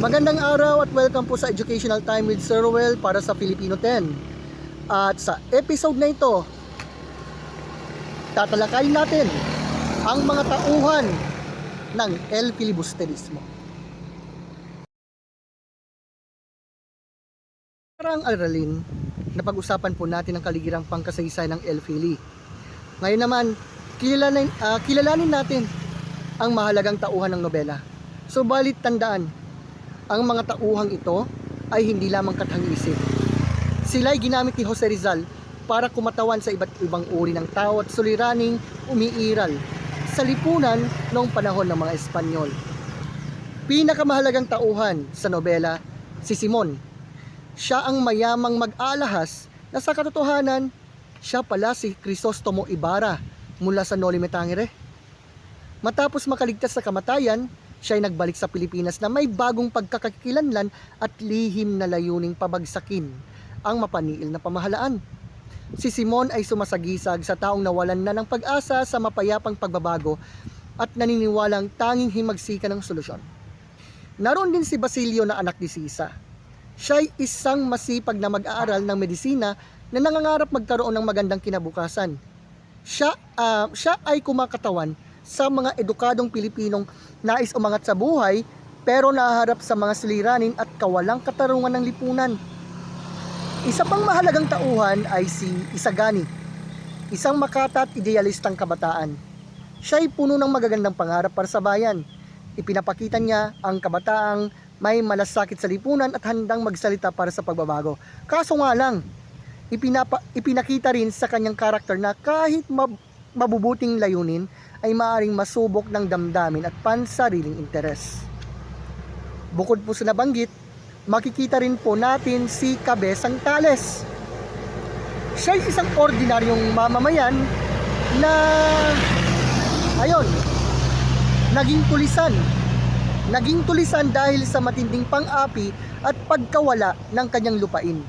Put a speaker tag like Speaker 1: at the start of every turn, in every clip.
Speaker 1: Magandang araw at welcome po sa Educational Time with Sir Ruel para sa Filipino 10. At sa episode na ito, tatalakayin natin ang mga tauhan ng El Filibusterismo. Para ang aralin, napag-usapan po natin ang kaligirang pangkasaysayan ng El Fili. Ngayon naman, kilalanin natin ang mahalagang tauhan ng nobela. Subalit tandaan, ang mga tauhang ito ay hindi lamang kathang-isip. Sila ay ginamit ni Jose Rizal para kumatawan sa iba't ibang uri ng tao at suliraning umiiral sa lipunan noong panahon ng mga Espanyol. Pinakamahalagang tauhan sa nobela, si Simon. Siya ang mayamang mag-alahas na sa katotohanan, siya pala si Crisostomo Ibarra mula sa Noli Me Tangere. Matapos makaligtas sa kamatayan, siya ay nagbalik sa Pilipinas na may bagong pagkakakilanlan at lihim na layuning pabagsakin ang mapaniil na pamahalaan. Si Simon ay sumasagisag sa taong nawalan na ng pag-asa sa mapayapang pagbabago at naniniwalang tanging himagsikan ng solusyon. Naroon din si Basilio na anak ni Sisa. Siya ay isang masipag na mag-aaral ng medisina na nangangarap magkaroon ng magandang kinabukasan. Siya ay kumakatawan sa mga edukadong Pilipinong nais umangat sa buhay pero nahaharap sa mga suliranin at kawalang katarungan ng lipunan. Isa pang mahalagang tauhan ay si Isagani, isang makata at idealistang kabataan. Siya ay puno ng magagandang pangarap para sa bayan. Ipinapakita niya ang kabataang may malasakit sa lipunan at handang magsalita para sa pagbabago. Kaso nga lang, ipinakita rin sa kanyang karakter na kahit mabubuting layunin ay maaaring masubok ng damdamin at pansariling interes. Bukod po sa nabanggit, makikita rin po natin si Cabezang Tales. Siya ay isang ordinaryong mamamayan na naging tulisan dahil sa matinding pang-api at pagkawala ng kanyang lupain.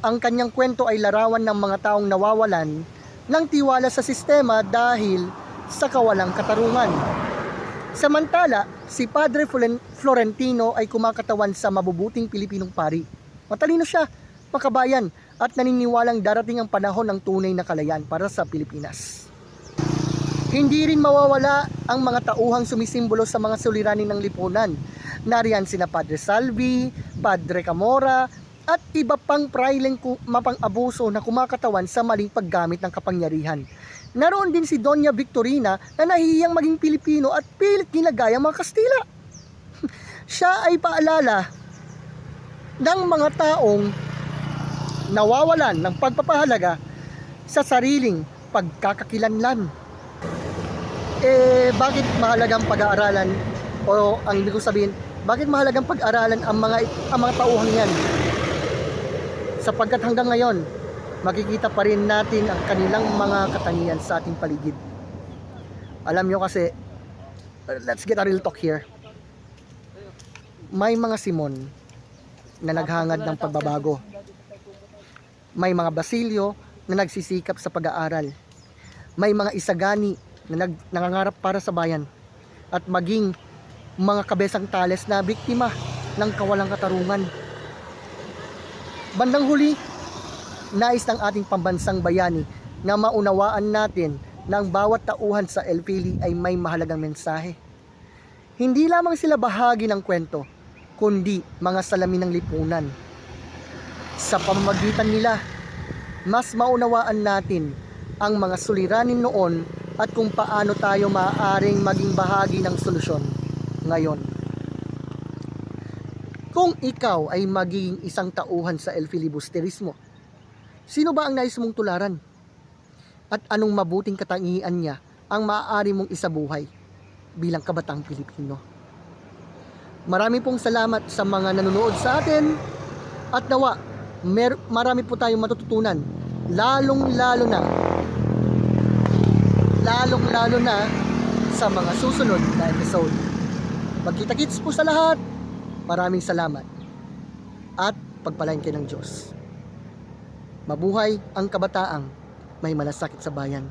Speaker 1: Ang kanyang kwento ay larawan ng mga taong nawawalan ng tiwala sa sistema dahil sa kawalang katarungan. Samantala, si Padre Florentino ay kumakatawan sa mabubuting Pilipinong pari. Matalino siya, makabayan, at naniniwalang darating ang panahon ng tunay na kalayaan para sa Pilipinas. Hindi rin mawawala ang mga tauhang sumisimbolo sa mga suliranin ng lipunan. Nariyan sina Padre Salvi, Padre Camora, at iba pang praileng mapang-abuso na kumakatawan sa maling paggamit ng kapangyarihan. Naroon din si Doña Victorina na nahihiyang maging Pilipino at pilit ginagaya mga Kastila. Siya ay paalala ng mga taong nawawalan ng pagpapahalaga sa sariling pagkakakilanlan. Bakit mahalagang pag-aaralan o ang ibig kong sabihin, bakit mahalagang pag-aralan ang mga tauhang yan? Sapagkat hanggang ngayon, makikita pa rin natin ang kanilang mga katangian sa ating paligid. Alam nyo kasi, let's get a real talk here. May mga Simon na naghangad ng pagbabago. May mga Basilio na nagsisikap sa pag-aaral. May mga Isagani na nangangarap para sa bayan. At maging mga Cabezang Tales na biktima ng kawalang katarungan. Bandang huli, nais ng ating pambansang bayani na maunawaan natin na ang bawat tauhan sa El Fili ay may mahalagang mensahe. Hindi lamang sila bahagi ng kwento, kundi mga salamin ng lipunan. Sa pamamagitan nila, mas maunawaan natin ang mga suliranin noon at kung paano tayo maaaring maging bahagi ng solusyon ngayon. Kung ikaw ay magiging isang tauhan sa El Filibusterismo, sino ba ang nais mong tularan? At anong mabuting katangian niya ang maaari mong isabuhay bilang kabatang Pilipino? Marami pong salamat sa mga nanonood sa atin at nawa marami po tayong matututunan lalong-lalo na sa mga susunod na episode. Magkita-kits po sa lahat. Maraming salamat at pagpalain kayo ng Diyos. Mabuhay ang kabataang may malasakit sa bayan.